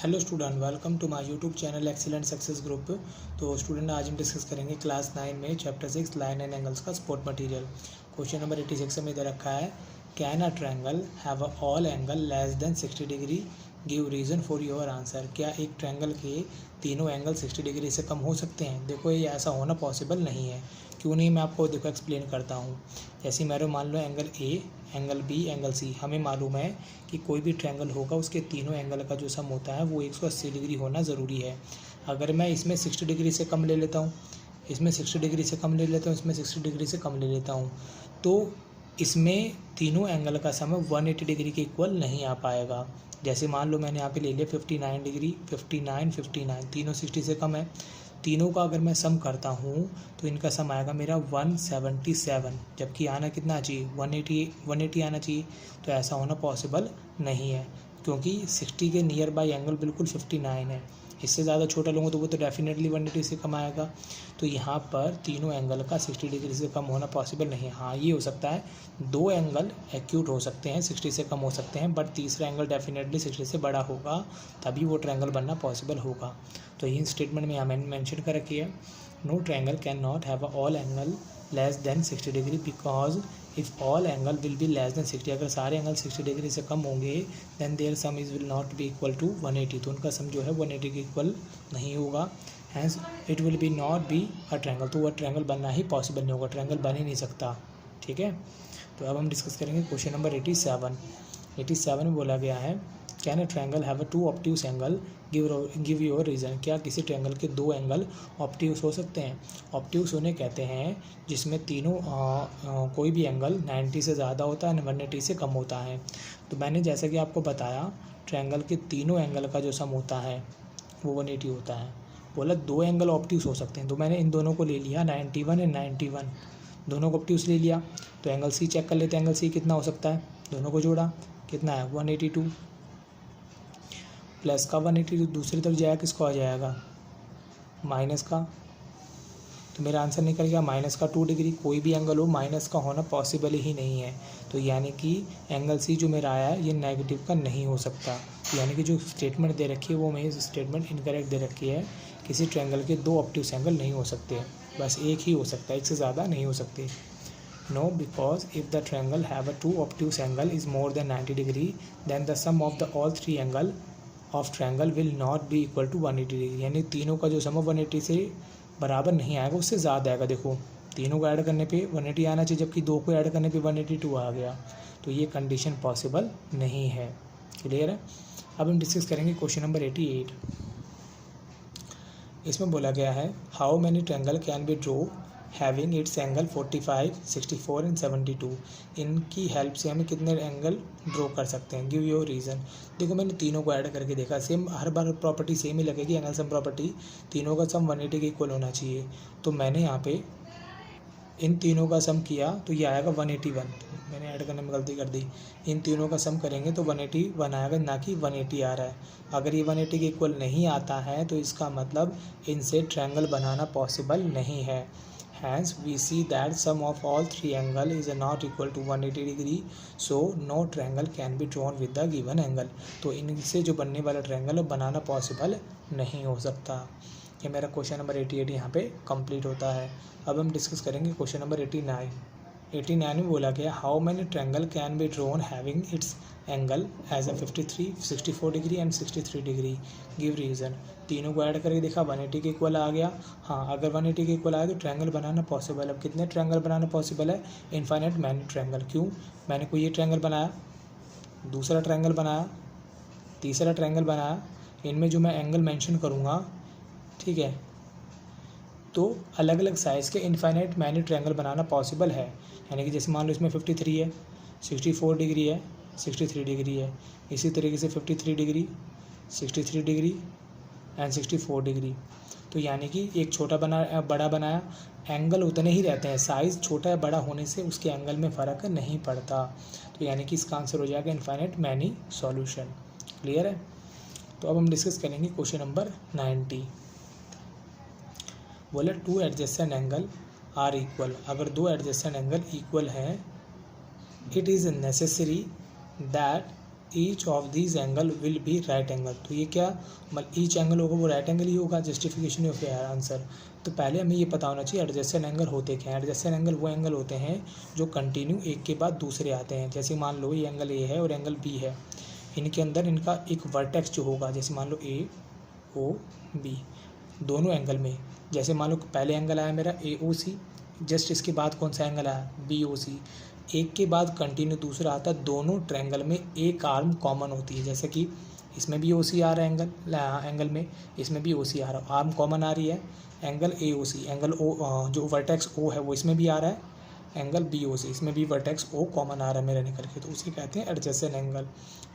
Hello student, welcome to my YouTube channel excellent success group. तो student आज हम discuss करेंगे क्लास 9 में चैप्टर 6 लाइन एंड एंगल्स का सपोर्ट मटेरियल। क्वेश्चन नंबर 86 में दे रखा है, can a triangle have a all angle less than 60 degree, give reason for your answer. क्या एक ट्रायंगल के तीनों एंगल 60 डिग्री से कम हो सकते हैं? देखो ये ऐसा होना पॉसिबल नहीं है। क्यों नहीं, मैं आपको देखो एक्सप्लेन करता हूँ। जैसे मेरे मान लो angle A, angle B, angle C. हमें मालूम है कि कोई भी ट्रायंगल होगा उसके तीनों एंगल का जो सम होता है वो 180 डिग्री होना ज़रूरी है। अगर मैं इसमें 60 डिग्री से कम ले लेता हूँ, इसमें 60 डिग्री से कम ले लेता हूँ, इसमें 60 डिग्री से कम ले लेता हूँ, तो इसमें तीनों एंगल का सम 180 डिग्री के इक्वल नहीं आ पाएगा। जैसे मान लो मैंने यहाँ पे ले लिया 59 डिग्री, 59, 59, तीनों 60 से कम है। तीनों का अगर मैं सम करता हूँ तो इनका सम आएगा मेरा 177, जबकि आना कितना चाहिए 180 आना चाहिए। तो ऐसा होना पॉसिबल नहीं है, क्योंकि 60 के नियर बाई एंगल बिल्कुल 59 है। इससे ज़्यादा छोटा लूँगा तो वो तो डेफिनेटली 180 से कम आएगा। तो यहाँ पर तीनों एंगल का 60 डिग्री से कम होना पॉसिबल नहीं है। हाँ, ये हो सकता है, दो एंगल एक्यूट हो सकते हैं, 60 से कम हो सकते हैं, बट तीसरा एंगल डेफिनेटली 60 से बड़ा होगा, तभी वो ट्रायंगल बनना पॉसिबल होगा। तो ये स्टेटमेंट में यहाँ मैंने मेंशन कर रखी है, no triangle can not have a all angle less than 60 degree because if all angle will be less than 60, अगर सारे एंगल 60 डिग्री से कम होंगे then there sum is will not be equal to 180, तो उनका सम जो है 180 के इक्वल नहीं होगा। Hence it will be not be a triangle, तो वह ट्रायंगल बनना ही पॉसिबल नहीं होगा, ट्रायंगल बन ही नहीं सकता। ठीक है, तो अब हम डिस्कस करेंगे क्वेश्चन नंबर 87 में बोला गया है, can a triangle have a 2 obtuse angle, give your reason. क्या किसी ट्रायंगल के दो एंगल ऑब्ट्यूज हो सकते हैं? ऑब्ट्यूज उन्हें कहते हैं जिसमें तीनों कोई भी एंगल 90 से ज़्यादा होता है, 180 से कम होता है। तो मैंने जैसा कि आपको बताया, ट्रायंगल के तीनों एंगल का जो सम होता है वो 180 होता है। बोला दो एंगल ऑब्ट्यूज हो सकते हैं, तो मैंने इन दोनों को ले लिया 91 एंड 91, दोनों को ऑब्ट्यूज ले लिया। तो एंगल सी चेक कर लेते हैं, एंगल सी कितना हो सकता है, दोनों को जोड़ा कितना है 182, प्लस का 182 दूसरी तरफ जाएगा, किसको आ जाएगा माइनस का, तो मेरा आंसर निकल गया माइनस का 2 डिग्री। कोई भी एंगल हो माइनस का होना पॉसिबल ही नहीं है, तो यानी कि एंगल सी जो मेरा आया है ये नेगेटिव का नहीं हो सकता। यानी कि जो स्टेटमेंट दे रखी है वो मेरी स्टेटमेंट इनकरेक्ट दे रखी है। किसी ट्रायंगल के दो ऑब्ट्यूज एंगल नहीं हो सकते, बस एक ही हो सकता है, एक से ज़्यादा नहीं हो सकते। No, because if the triangle have a 2 obtuse angle is more than 90 degree, then the sum of the all three angle of triangle will not be equal to 180 degree. यानी तीनों का जो सम 180 से बराबर नहीं आएगा, उससे ज़्यादा आएगा। देखो तीनों को ऐड करने पे 180 आना चाहिए, जबकि दो को ऐड करने पे 182 आ गया, तो ये कंडीशन पॉसिबल नहीं है। क्लियर है? अब हम डिस्कस करेंगे क्वेश्चन नंबर 88। इसमें बोला गया है, how many triangle can be draw having its angle 45, 64 and 72। इनकी हेल्प से हमें कितने एंगल ड्रॉ कर सकते हैं, गिव योर रीज़न। देखो मैंने तीनों को ऐड करके देखा, सेम हर बार प्रॉपर्टी सेम ही लगेगी, एंगल सम प्रॉपर्टी, तीनों का सम 180 के इक्वल होना चाहिए। तो मैंने यहाँ पे इन तीनों का सम किया तो ये आएगा 181, मैंने ऐड करने में गलती कर दी। इन तीनों का सम करेंगे तो 181 आएगा, ना कि 180 आ रहा है। अगर ये 180 के इक्वल नहीं आता है तो इसका मतलब इनसे ट्रायंगल बनाना पॉसिबल नहीं है। Hence, we see that sum of all three angle is not equal to 180 degree, so no triangle can be drawn with the given angle। तो इनसे जो बनने वाला ट्रायंगल बनाना पॉसिबल नहीं हो सकता। ये मेरा क्वेश्चन नंबर 88 यहाँ पे कंप्लीट होता है। अब हम डिस्कस करेंगे क्वेश्चन नंबर 89 में बोला गया, how many triangle can be drawn having its angle as a 53, 64 degree and 63 degree, give reason. तीनों को ऐड करके देखा 180 के इक्वल आ गया। हाँ, अगर 180 के इक्वल आया तो ट्रायंगल बनाना पॉसिबल। अब कितने ट्रायंगल बनाना पॉसिबल है? Infinite many triangle. क्यों? मैंने कोई ये ट्रायंगल बनाया, दूसरा ट्रायंगल बनाया, तीसरा ट्रायंगल बनाया, इनमें जो मैं एंगल मेंशन करूँगा, ठीक है, तो अलग अलग साइज़ के इनफाइनाइट मैनी ट्रायंगल बनाना पॉसिबल है। यानी कि जैसे मान लो इसमें 53 है, 64 डिग्री है, 63 डिग्री है, इसी तरीके से 53 डिग्री, 63 डिग्री एंड 64 डिग्री। तो यानी कि एक छोटा बड़ा बनाया, एंगल उतने ही रहते हैं, साइज़ छोटा या बड़ा होने से उसके एंगल में फ़र्क नहीं पड़ता। तो यानी कि इसका आंसर हो जाएगा इनफाइनाइट मैनी सॉल्यूशन। क्लियर है? तो अब हम डिस्कस करेंगे क्वेश्चन नंबर 90। बोले two adjacent angle are equal. अगर दो एडजेसेंट एंगल इक्वल हैं, it is necessary that each of these angle will be right angle. तो ये क्या मतलब ईच एंगल होगा वो राइट एंगल ही होगा। Justification of your answer. तो पहले हमें ये पता होना चाहिए एडजेसेंट एंगल होते क्या हैं। एडजेसेंट एंगल वो एंगल होते हैं जो कंटिन्यू एक के बाद दूसरे आते हैं। जैसे मान लो ये एंगल ए है और एंगल बी है, इनके अंदर इनका एक वर्टेक्स जो होगा, जैसे मान लो ए ओ बी, दोनों एंगल में, जैसे मान लो पहले एंगल आया मेरा ए ओ सी, जस्ट इसके बाद कौन सा एंगल आया बी ओ सी, एक के बाद कंटिन्यू दूसरा आता है, दोनों ट्रायंगल में एक आर्म कॉमन होती है। जैसे कि इसमें भी ओ सी आ रहा है एंगल में, इसमें भी ओ सी आ रहा है, आर्म कॉमन आ रही है, angle A O C, angle O जो वर्टेक्स ओ है वो इसमें भी आ रहा है, एंगल बी ओ सी, इसमें भी वर्टेक्स ओ कॉमन आ रहा है मेरा निकल के, तो उसे कहते हैं एडजेसेंट एंगल।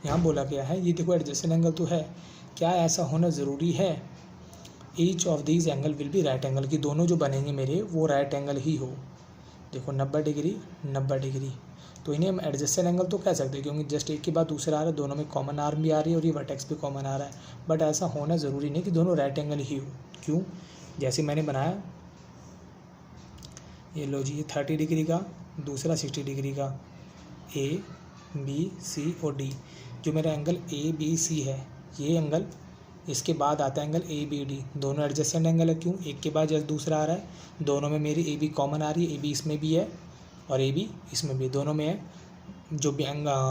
यहाँ बोला गया है ये देखो एडजेसेंट एंगल तो है, क्या ऐसा होना ज़रूरी है each of these angle will be right angle, कि दोनों जो बनेंगे मेरे वो राइट एंगल ही हो। देखो 90 डिग्री 90 डिग्री, तो इन्हें हम एडजेसेंट एंगल तो कह सकते हैं क्योंकि जस्ट एक के बाद दूसरा आ रहा है, दोनों में कॉमन आर्म भी आ रही है और ये वर्टेक्स भी कॉमन आ रहा है। बट ऐसा होना ज़रूरी नहीं कि दोनों राइट एंगल ही हो। क्यों? जैसे मैंने बनाया ये लो जी, ये 30 डिग्री का, दूसरा 60 डिग्री का, ए बी सी और डी, जो मेरा एंगल ए बी सी है ये एंगल, इसके बाद आता है एंगल ए बी डी, दोनों एडजेसेंट एंगल है। क्यों? एक के बाद जस्ट दूसरा आ रहा है, दोनों में मेरी ए बी कॉमन आ रही है, ए बी इसमें भी है और ए बी इसमें भी, दोनों में है। जो भी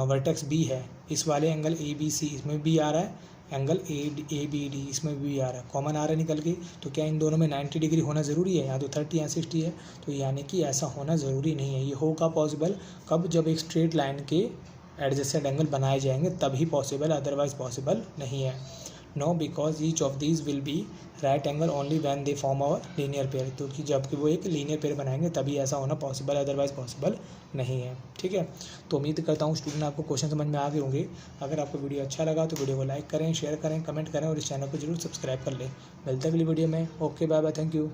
वर्टेक्स बी है इस वाले एंगल ए बी सी इसमें भी आ रहा है, एंगल ए बी डी इसमें भी आ रहा है, कॉमन आ रहा है निकल के। तो क्या इन दोनों में 90 डिग्री होना ज़रूरी है? यहाँ तो 30 या 60 है, तो यानी कि ऐसा होना ज़रूरी नहीं है। ये होगा पॉसिबल कब? जब एक स्ट्रेट लाइन के एडजेसेंट एंगल बनाए जाएंगे तभी पॉसिबल, अदरवाइज पॉसिबल नहीं है। No because each of these will be right angle only when they form our linear pair, क्योंकि जबकि वो एक लीनियर पेयर बनाएंगे तभी ऐसा होना पॉसिबल, अदरवाइज पॉसिबल नहीं है। ठीक है, तो उम्मीद करता हूँ स्टूडेंट आपको क्वेश्चन समझ में आ गए होंगे। अगर आपको वीडियो अच्छा लगा तो वीडियो को लाइक करें, शेयर करें, कमेंट करें और इस चैनल को जरूर सब्सक्राइब कर लें। मिलते हैं अगली वीडियो में। Okay bye bye, thank you.